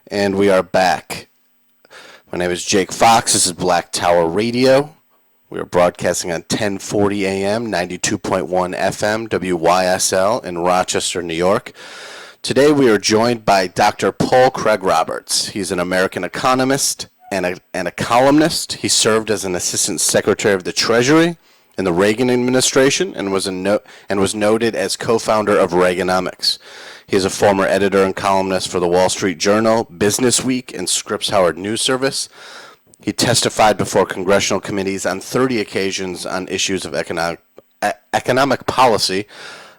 And we are back. My name is Jake Fox. This is Black Tower Radio. We are broadcasting on 1040 AM, 92.1 FM, WYSL in Rochester, New York. Today we are joined by Dr. Paul Craig Roberts. He's an American economist and a columnist. He served as an assistant secretary of the Treasury in the Reagan administration and was noted as co-founder of Reaganomics. He is a former editor and columnist for the Wall Street Journal, Business Week, and Scripps Howard News Service. He testified before congressional committees on 30 occasions on issues of economic policy.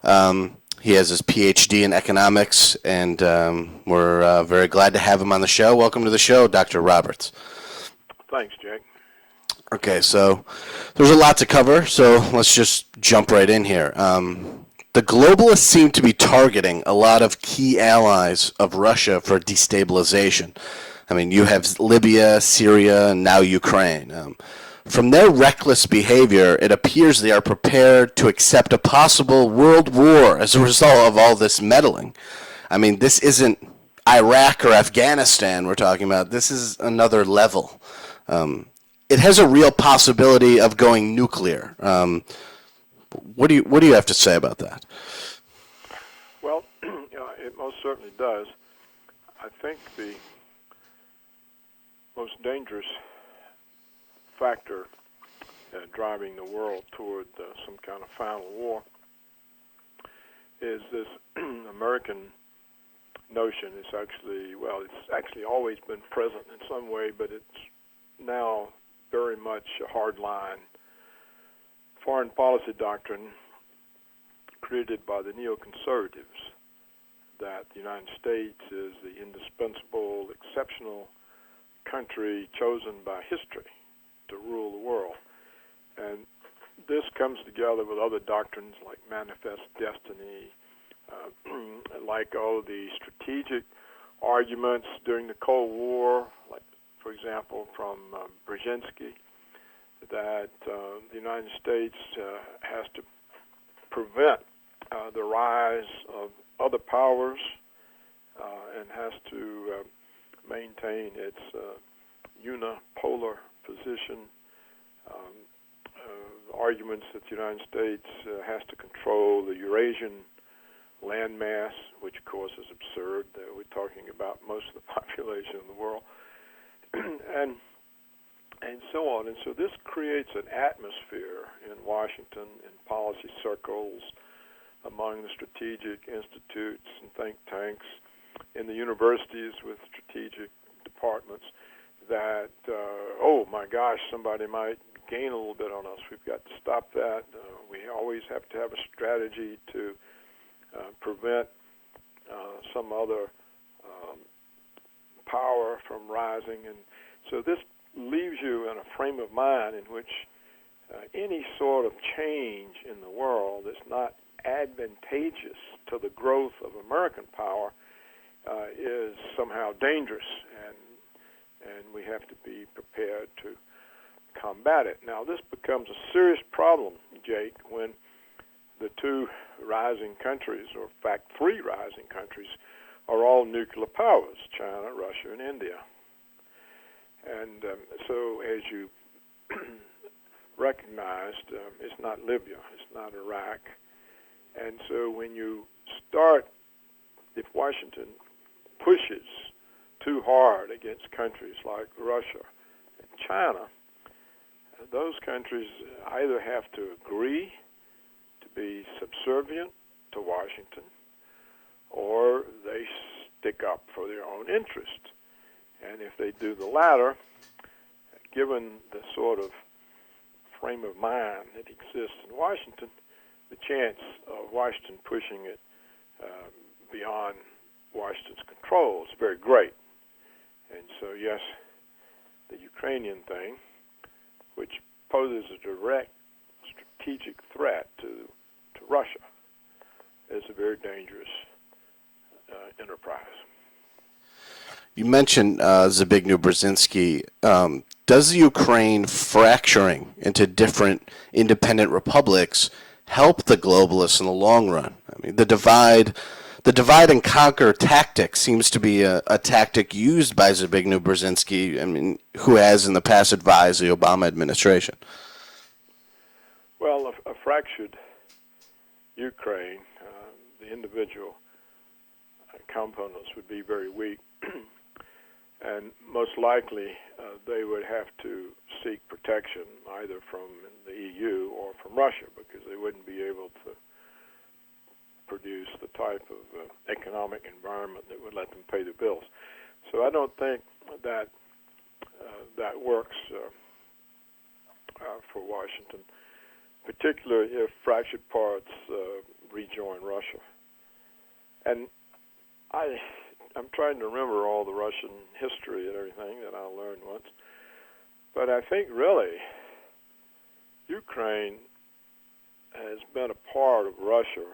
He has his PhD in economics, and we're very glad to have him on the show. Welcome to the show, Dr. Roberts. Thanks, Jake. Okay, so there's a lot to cover, so let's just jump right in here. The globalists seem to be targeting a lot of key allies of Russia for destabilization. I mean, you have Libya, Syria, and now Ukraine. From their reckless behavior, it appears they are prepared to accept a possible world war as a result of all this meddling. I mean, this isn't Iraq or Afghanistan we're talking about. This is another level. It has a real possibility of going nuclear. What do you have to say about that? Well, it most certainly does. I think the most dangerous factor driving the world toward some kind of final war is this American notion. It's actually always been present in some way, but it's now very much a hardline foreign policy doctrine created by the neoconservatives that the United States is the indispensable, exceptional country chosen by history to rule the world. And this comes together with other doctrines like manifest destiny, like all the strategic arguments during the Cold War, like, for example, from Brzezinski, that the United States has to prevent the rise of other powers and has to maintain its unipolar position. Arguments that the United States has to control the Eurasian landmass, which of course is absurd. We're talking about most of the population in the world. And so on. And so this creates an atmosphere in Washington, in policy circles, among the strategic institutes and think tanks, in the universities with strategic departments, that, oh my gosh, somebody might gain a little bit on us. We've got to stop that. We always have to have a strategy to prevent some other power from rising. And so this leaves you in a frame of mind in which any sort of change in the world that's not advantageous to the growth of American power is somehow dangerous, and we have to be prepared to combat it. Now, this becomes a serious problem, Jake, when the two rising countries, or in fact 3 rising countries, are all nuclear powers: China, Russia, and India. And so, as you recognized, it's not Libya, it's not Iraq. And so when you start, if Washington pushes too hard against countries like Russia and China, those countries either have to agree to be subservient to Washington, or they stick up for their own interest. And if they do the latter, given the sort of frame of mind that exists in Washington, the chance of Washington pushing it beyond Washington's control is very great. And so, yes, the Ukrainian thing, which poses a direct strategic threat to Russia, is a very dangerous enterprise. You mentioned Zbigniew Brzezinski. Does the Ukraine fracturing into different independent republics help the globalists in the long run? I mean, the divide the divide and conquer tactic seems to be a tactic used by Zbigniew Brzezinski, I mean, who has in the past advised the Obama administration. Well, a fractured Ukraine, the individual components would be very weak, and most likely they would have to seek protection either from the EU or from Russia, because they wouldn't be able to produce the type of economic environment that would let them pay the bills. So I don't think that that works for Washington, particularly if fractured parts rejoin Russia. And I'm trying to remember all the Russian history and everything that I learned once, but I think really Ukraine has been a part of Russia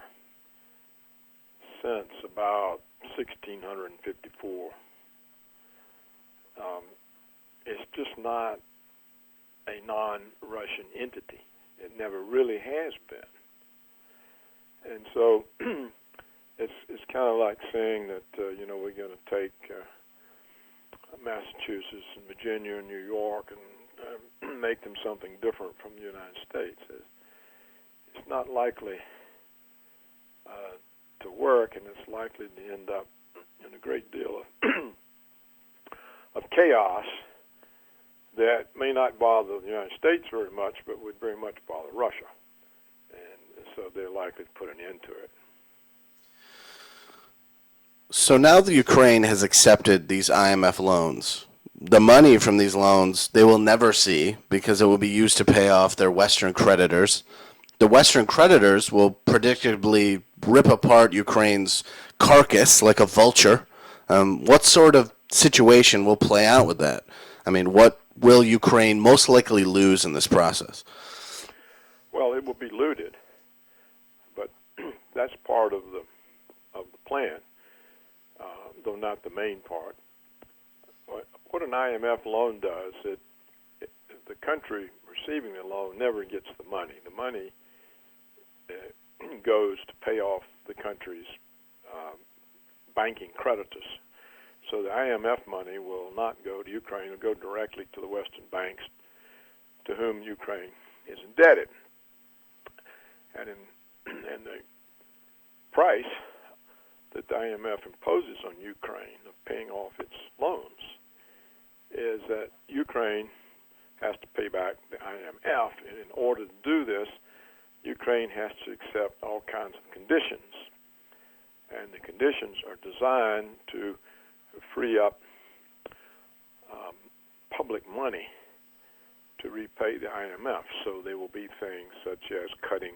since about 1654. It's just not a non-Russian entity. It never really has been. And so it's kind of like saying that, we're going to take Massachusetts and Virginia and New York and make them something different from the United States. It's not likely to work, and it's likely to end up in a great deal of chaos that may not bother the United States very much, but would very much bother Russia. And so they're likely to put an end to it. So now the Ukraine has accepted these IMF loans. The money from these loans they will never see because it will be used to pay off their Western creditors. The Western creditors will predictably rip apart Ukraine's carcass like a vulture. What sort of situation will play out with that? I mean, what will Ukraine most likely lose in this process? Well, it will be looted, but that's part of the plan, though not the main part. What an IMF loan does, the country receiving the loan never gets the money. The money goes to pay off the country's banking creditors. So the IMF money will not go to Ukraine. It will go directly to the Western banks to whom Ukraine is indebted. And the price that the IMF imposes on Ukraine of paying off its loans is that Ukraine has to pay back the IMF. And in order to do this, Ukraine has to accept all kinds of conditions. And the conditions are designed to free up public money to repay the IMF. So there will be things such as cutting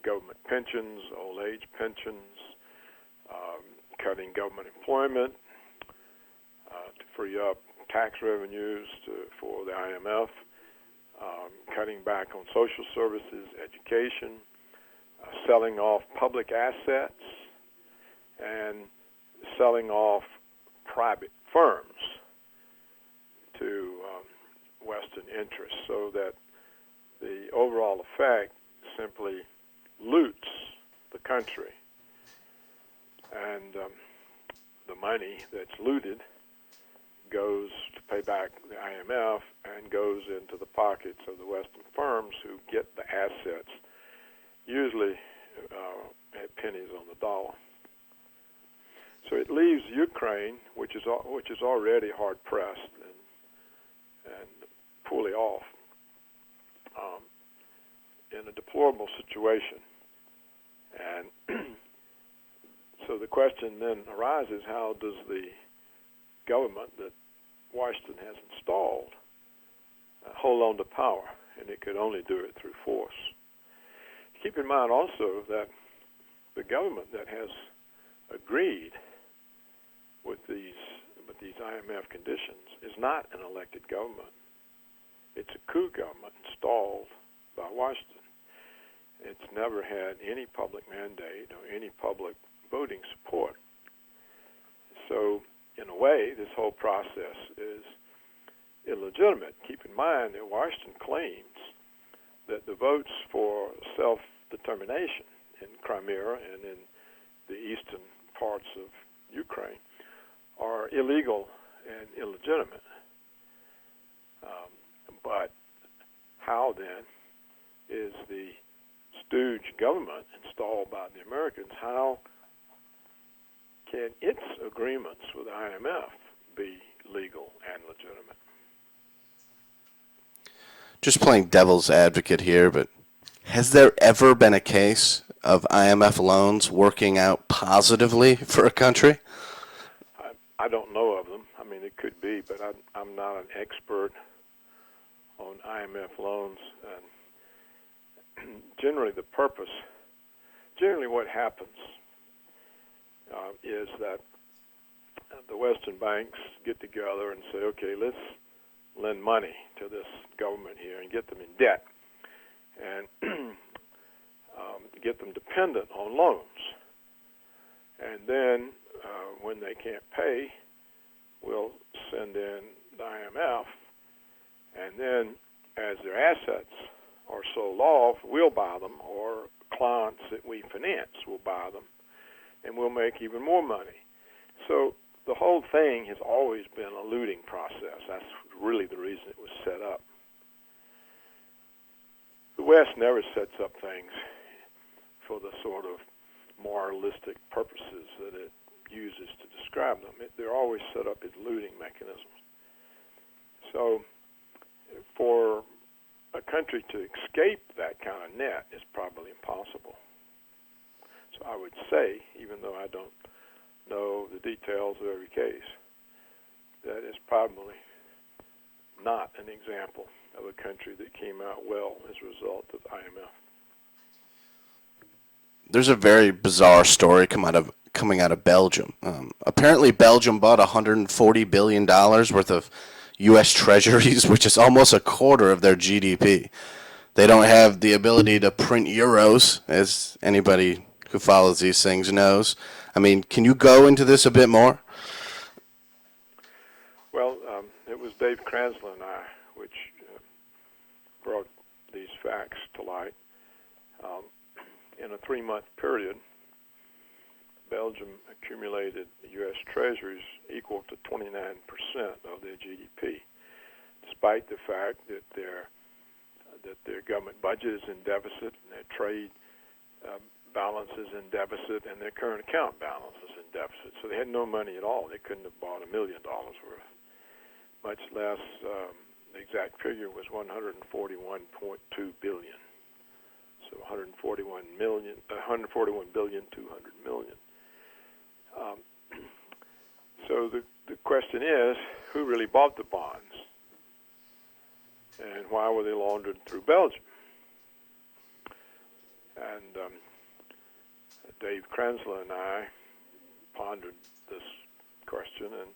government pensions, old age pensions, cutting government employment to free up tax revenues for the IMF, cutting back on social services, education, selling off public assets, and selling off private firms to Western interests, so that the overall effect simply loots the country. And the money that's looted goes to pay back the IMF and goes into the pockets of the Western firms who get the assets, usually at pennies on the dollar. So it leaves Ukraine, which is already hard pressed and poorly off, in a deplorable situation. And so the question then arises: how does the government that Washington has installed hold on to power? And it could only do it through force. Keep in mind also that the government that has agreed with these IMF conditions is not an elected government. It's a coup government installed by Washington. It's never had any public mandate or any public voting support. So, in a way, this whole process is illegitimate. Keep in mind that Washington claims that the votes for self-determination in Crimea and in the eastern parts of Ukraine are illegal and illegitimate. But how then is the stooge government installed by the Americans, how can its agreements with IMF be legal and legitimate? Just playing devil's advocate here, but has there ever been a case of IMF loans working out positively for a country? I don't know of them. I mean, it could be, but I'm not an expert on IMF loans. And generally what happens is that the Western banks get together and say, okay, let's lend money to this government here and get them in debt and get them dependent on loans. And then when they can't pay, we'll send in the IMF, and then as their assets are sold off, we'll buy them, or clients that we finance will buy them, and we'll make even more money. So the whole thing has always been a looting process. That's really the reason it was set up. The West never sets up things for the sort of moralistic purposes that it uses to describe them. They're always set up as looting mechanisms. So for a country to escape that kind of net is probably impossible. So I would say, even though I don't know the details of every case, that is probably not an example of a country that came out well as a result of IMF. There's a very bizarre story coming out of Belgium. Apparently, Belgium bought $140 billion worth of U.S. treasuries, which is almost a quarter of their GDP. They don't have the ability to print euros, as anybody who follows these things knows. I mean, can you go into this a bit more? Well, it was Dave Kranzler and I which brought these facts to light. In a 3-month period, Belgium accumulated U.S. treasuries equal to 29% of their GDP, despite the fact that their government budget is in deficit, and their trade balance is in deficit, and their current account balance is in deficit. So they had no money at all. They couldn't have bought $1 million worth, much less the exact figure was 141.2 billion. So 141 billion, 200 million. So the question is, who really bought the bonds? And why were they laundered through Belgium? And Dave Kranzler and I pondered this question and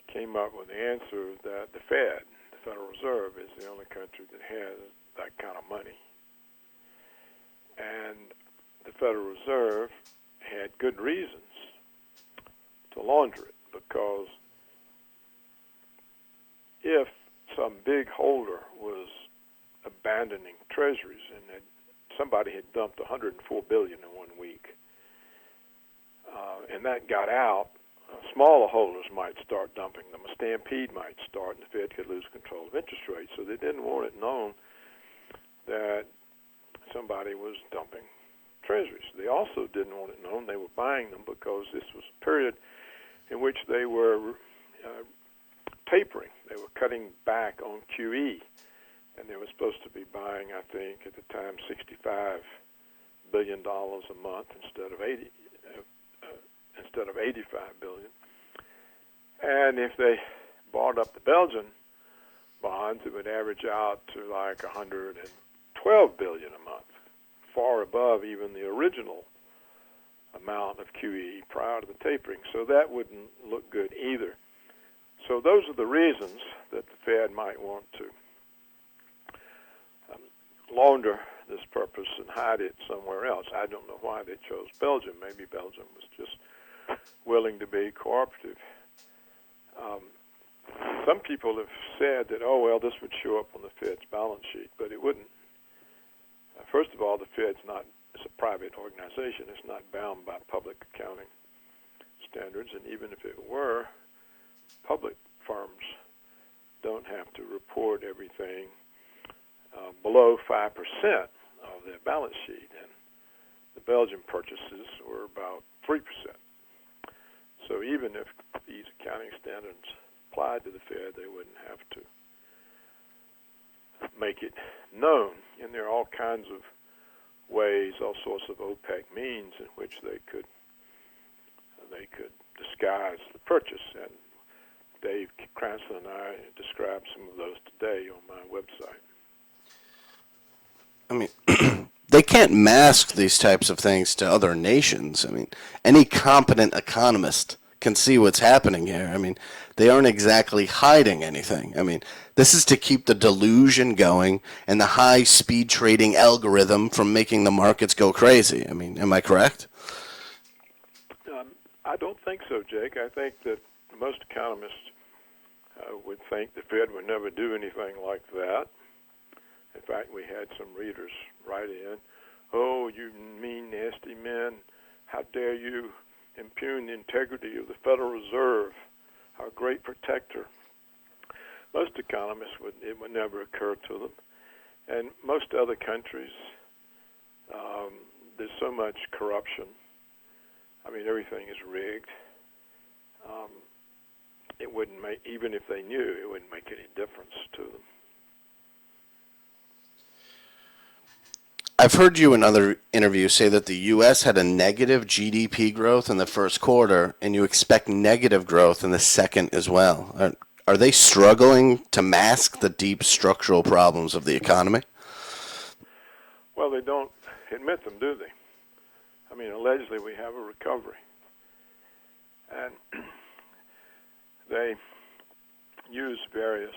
came up with the answer that the Fed, the Federal Reserve, is the only country that has that kind of money. And the Federal Reserve had good reasons to launder it, because if some big holder was abandoning treasuries and somebody had dumped $104 billion in 1 week, and that got out, smaller holders might start dumping them. A stampede might start, and the Fed could lose control of interest rates. So they didn't want it known that somebody was dumping treasuries. They also didn't want it known they were buying them, because this was a period in which they were tapering. They were cutting back on QE, and they were supposed to be buying, I think, at the time, $65 billion a month instead of $85 billion. And if they bought up the Belgian bonds, it would average out to like $112 billion a month, far above even the original amount of QE prior to the tapering. So that wouldn't look good either. So those are the reasons that the Fed might want to launder this purpose and hide it somewhere else. I don't know why they chose Belgium. Maybe Belgium was just willing to be cooperative. Some people have said that, oh, well, this would show up on the Fed's balance sheet, but it wouldn't. First of all, the Fed's not, it's a private organization. It's not bound by public accounting standards, and even if it were, public firms don't have to report everything below 5% of their balance sheet, and the Belgian purchases were about 3%. So even if these accounting standards applied to the Fed, they wouldn't have to make it known. And there are all kinds of ways, all sorts of opaque means in which they could disguise the purchase. And Dave Cranston and I described some of those today on my website. I mean, they can't mask these types of things to other nations. I mean, any competent economist can see what's happening here. I mean, they aren't exactly hiding anything. I mean, this is to keep the delusion going and the high-speed trading algorithm from making the markets go crazy. I mean, am I correct? I don't think so, Jake. I think that most economists would think the Fed would never do anything like that. In fact, we had some readers write in, "Oh, you mean, nasty men, how dare you impugn the integrity of the Federal Reserve, our great protector." Most economists, it would never occur to them. And most other countries, there's so much corruption. I mean, everything is rigged. It wouldn't make, even if they knew, it wouldn't make any difference to them. I've heard you in other interviews say that the U.S. had a negative GDP growth in the first quarter, and you expect negative growth in the second as well. Are they struggling to mask the deep structural problems of the economy? Well, they don't admit them, do they? I mean, allegedly we have a recovery. And they use various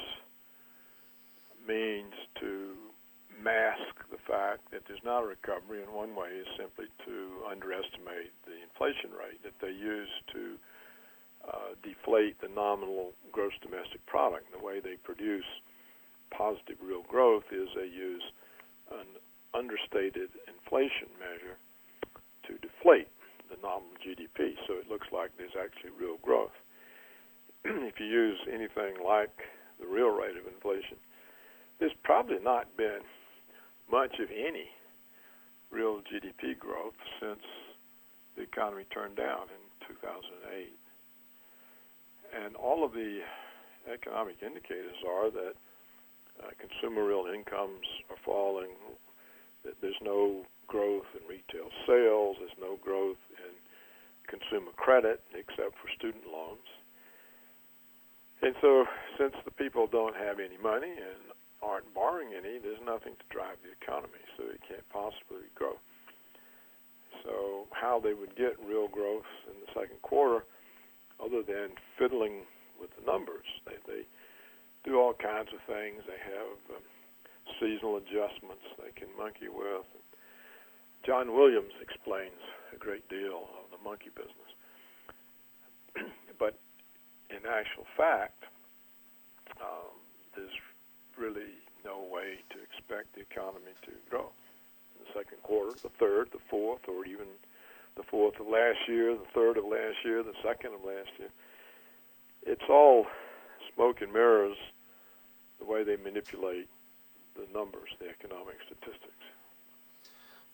means to mask the fact that there's not a recovery, and one way is simply to underestimate the inflation rate that they use to deflate the nominal gross domestic product. The way they produce positive real growth is they use an understated inflation measure to deflate the nominal GDP, so it looks like there's actually real growth. If you use anything like the real rate of inflation, there's probably not been much of any real GDP growth since the economy turned down in 2008. And all of the economic indicators are that consumer real incomes are falling, that there's no growth in retail sales, there's no growth in consumer credit except for student loans. And so since the people don't have any money and aren't borrowing any, there's nothing to drive the economy, so it can't possibly grow. So how they would get real growth in the second quarter, other than fiddling with the numbers, they do all kinds of things. They have seasonal adjustments they can monkey with. John Williams explains a great deal of the monkey business. But in actual fact, there's really no way to expect the economy to grow in the second quarter, the third, the fourth, or even the fourth of last year, the third of last year, the second of last year. It's all smoke and mirrors, the way they manipulate the numbers, the economic statistics.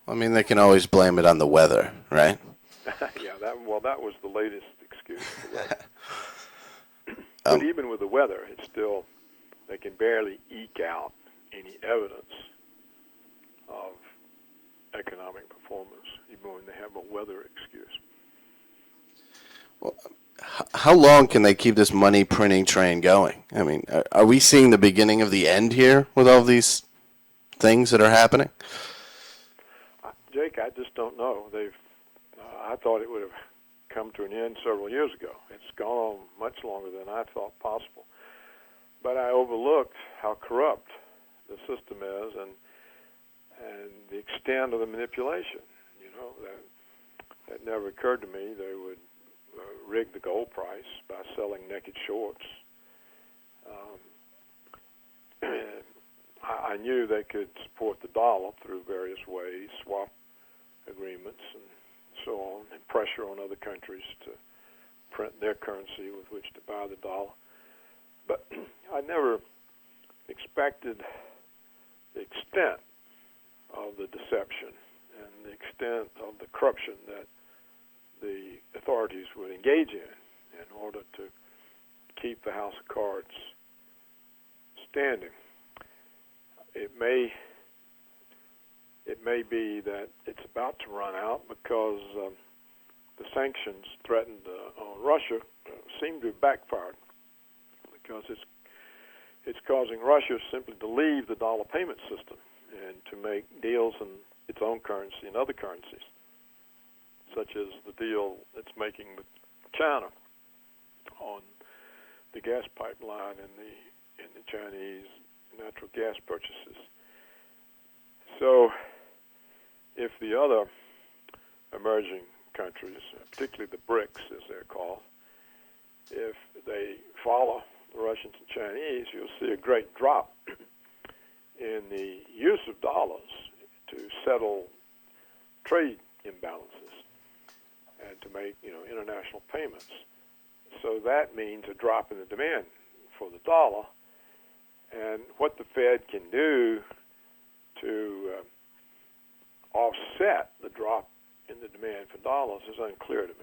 I mean, they can always blame it on the weather, right? Yeah, that was the latest excuse for the weather. But even with the weather, it's still, they can barely eke out any evidence of economic performance, even when they have a weather excuse. Well, how long can they keep this money printing train going? I mean, are we seeing the beginning of the end here with all these things that are happening? Jake, I just don't know. I thought it would have come to an end several years ago. It's gone on much longer than I thought possible. But I overlooked how corrupt the system is and the extent of the manipulation. You know, that never occurred to me. They would rig the gold price by selling naked shorts. I knew they could support the dollar through various ways, swap agreements and so on, and pressure on other countries to print their currency with which to buy the dollar. But I never expected the extent of the deception and the extent of the corruption that the authorities would engage in order to keep the house of cards standing. It may be that it's about to run out because the sanctions threatened on Russia seem to have backfired, because it's causing Russia simply to leave the dollar payment system and to make deals in its own currency and other currencies, such as the deal it's making with China on the gas pipeline and the Chinese natural gas purchases. So if the other emerging countries, particularly the BRICS as they're called, if they follow the Russians and Chinese, you'll see a great drop in the use of dollars to settle trade imbalances and to make international payments. So that means a drop in the demand for the dollar. And what the Fed can do to offset the drop in the demand for dollars is unclear to me.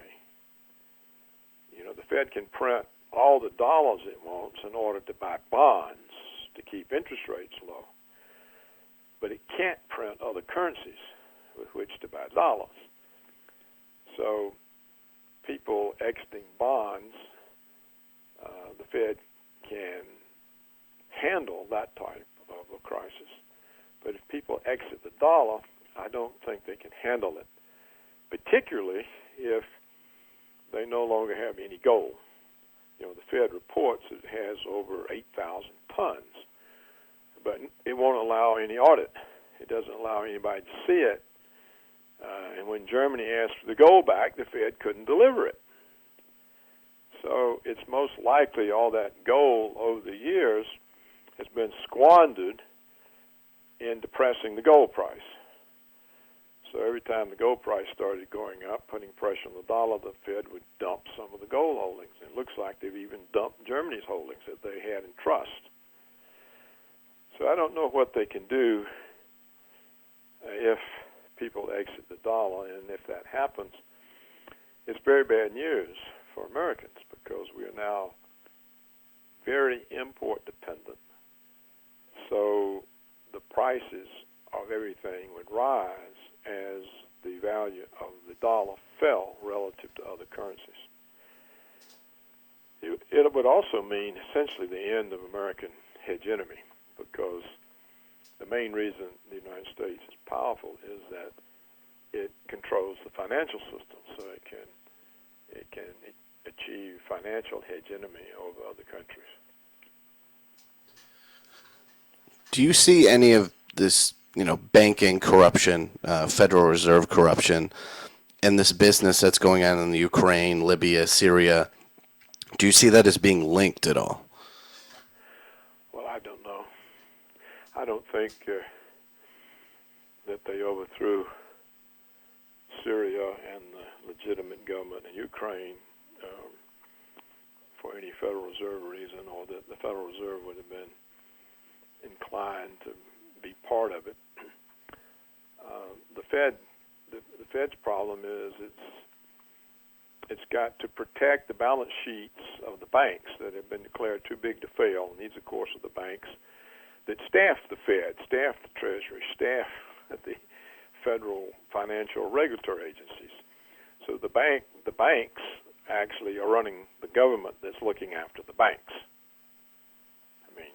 The Fed can print all the dollars it wants in order to buy bonds to keep interest rates low, but it can't print other currencies with which to buy dollars. So people exiting bonds, the Fed can handle that type of a crisis. But if people exit the dollar, I don't think they can handle it, particularly if they no longer have any gold. The Fed reports it has over 8,000 tons, but it won't allow any audit. It doesn't allow anybody to see it. And when Germany asked for the gold back, the Fed couldn't deliver it. So it's most likely all that gold over the years has been squandered in depressing the gold price. So every time the gold price started going up, putting pressure on the dollar, the Fed would dump some of the gold holdings. It looks like they've even dumped Germany's holdings that they had in trust. So I don't know what they can do if people exit the dollar, and if that happens, it's very bad news for Americans because we are now very import dependent. So the prices of everything would rise as the value of the dollar fell relative to other currencies. It would also mean essentially the end of American hegemony, because the main reason the United States is powerful is that it controls the financial system, so it can achieve financial hegemony over other countries. Do you see any of this, banking corruption, Federal Reserve corruption, and this business that's going on in the Ukraine, Libya, Syria? Do you see that as being linked at all? Well, I don't know. I don't think that they overthrew Syria and the legitimate government in Ukraine for any Federal Reserve reason, or that the Federal Reserve would have been inclined to be part of it. The Fed's problem is it's got to protect the balance sheets of the banks that have been declared too big to fail. And these, of course, are the banks that staff the Fed, staff the Treasury, staff the federal financial regulatory agencies. So the banks actually are running the government that's looking after the banks. I mean,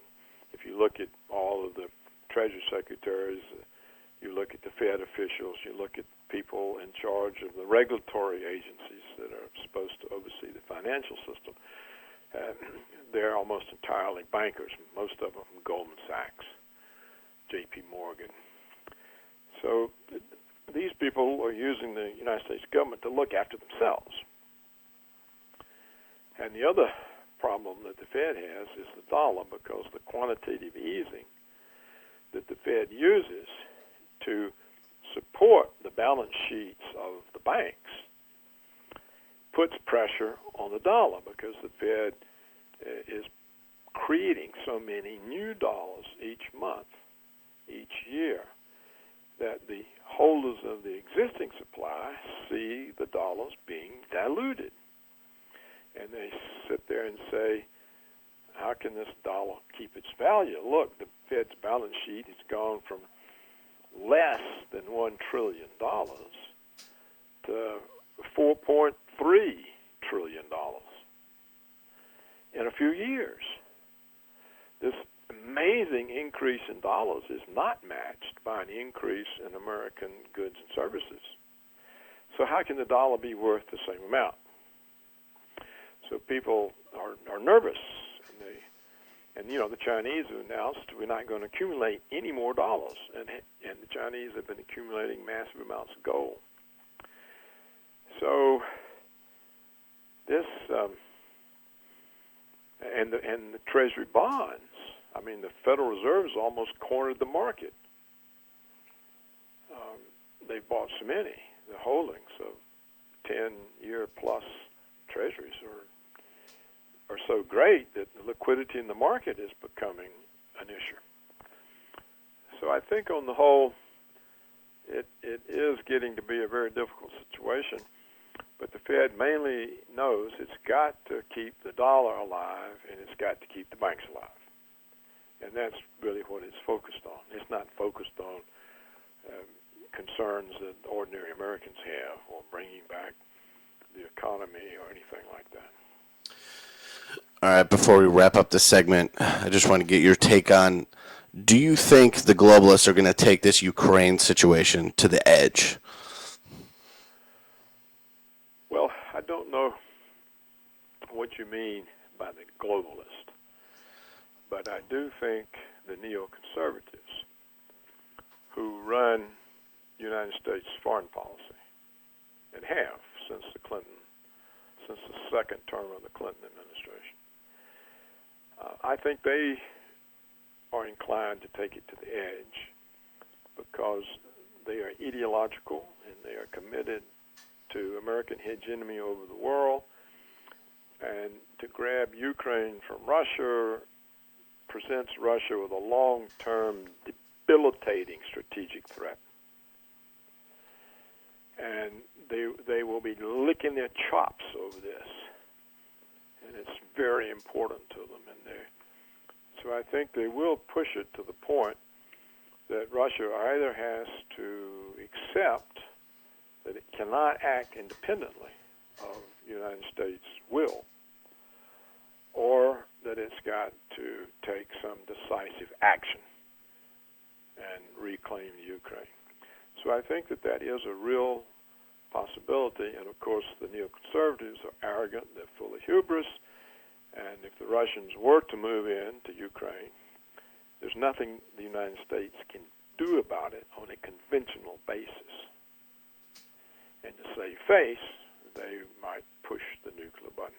if you look at all of the Treasury secretaries, you look at the Fed officials, you look at people in charge of the regulatory agencies that are supposed to oversee the financial system, they're almost entirely bankers, most of them from Goldman Sachs, J.P. Morgan. So these people are using the United States government to look after themselves. And the other problem that the Fed has is the dollar, because the quantitative easing that the Fed uses to support the balance sheets of the banks puts pressure on the dollar because the Fed is creating so many new dollars each month, each year, that the holders of the existing supply see the dollars being diluted. And they sit there and say, how can this dollar keep its value? Look, the Fed's balance sheet has gone from less than $1 trillion to $4.3 trillion in a few years. This amazing increase in dollars is not matched by an increase in American goods and services. So how can the dollar be worth the same amount? So people are nervous. And the Chinese have announced we're not going to accumulate any more dollars. And the Chinese have been accumulating massive amounts of gold. So this, and the Treasury bonds, I mean, the Federal Reserve has almost cornered the market. They've bought so many. The holdings of 10-year plus Treasuries are so great that the liquidity in the market is becoming an issue. So I think on the whole, it is getting to be a very difficult situation. But the Fed mainly knows it's got to keep the dollar alive and it's got to keep the banks alive. And that's really what it's focused on. It's not focused on concerns that ordinary Americans have or bringing back the economy or anything like that. All right, before we wrap up this segment, I just want to get your take on, do you think the globalists are going to take this Ukraine situation to the edge? Well, I don't know what you mean by the globalist, but I do think the neoconservatives who run the United States foreign policy and have since the second term of the Clinton administration, I think they are inclined to take it to the edge because they are ideological and they are committed to American hegemony over the world, and to grab Ukraine from Russia presents Russia with a long-term debilitating strategic threat. And they will be licking their chops over this. And it's very important to them. So I think they will push it to the point that Russia either has to accept that it cannot act independently of the United States' will, or that it's got to take some decisive action and reclaim Ukraine. So I think that is a real possibility, and of course the neoconservatives are arrogant, they're full of hubris, and if the Russians were to move into Ukraine, there's nothing the United States can do about it on a conventional basis. And to save face, they might push the nuclear button.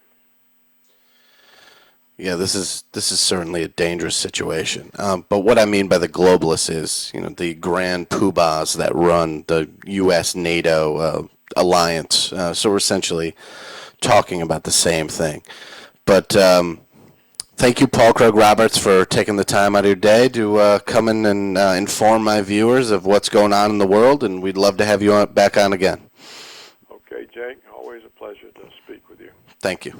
Yeah, this is certainly a dangerous situation. But what I mean by the globalists is, the grand poobahs that run the U.S.-NATO alliance. So we're essentially talking about the same thing. But thank you, Paul Craig Roberts, for taking the time out of your day to come in and inform my viewers of what's going on in the world, and we'd love to have you back on again. Okay, Jake, always a pleasure to speak with you. Thank you.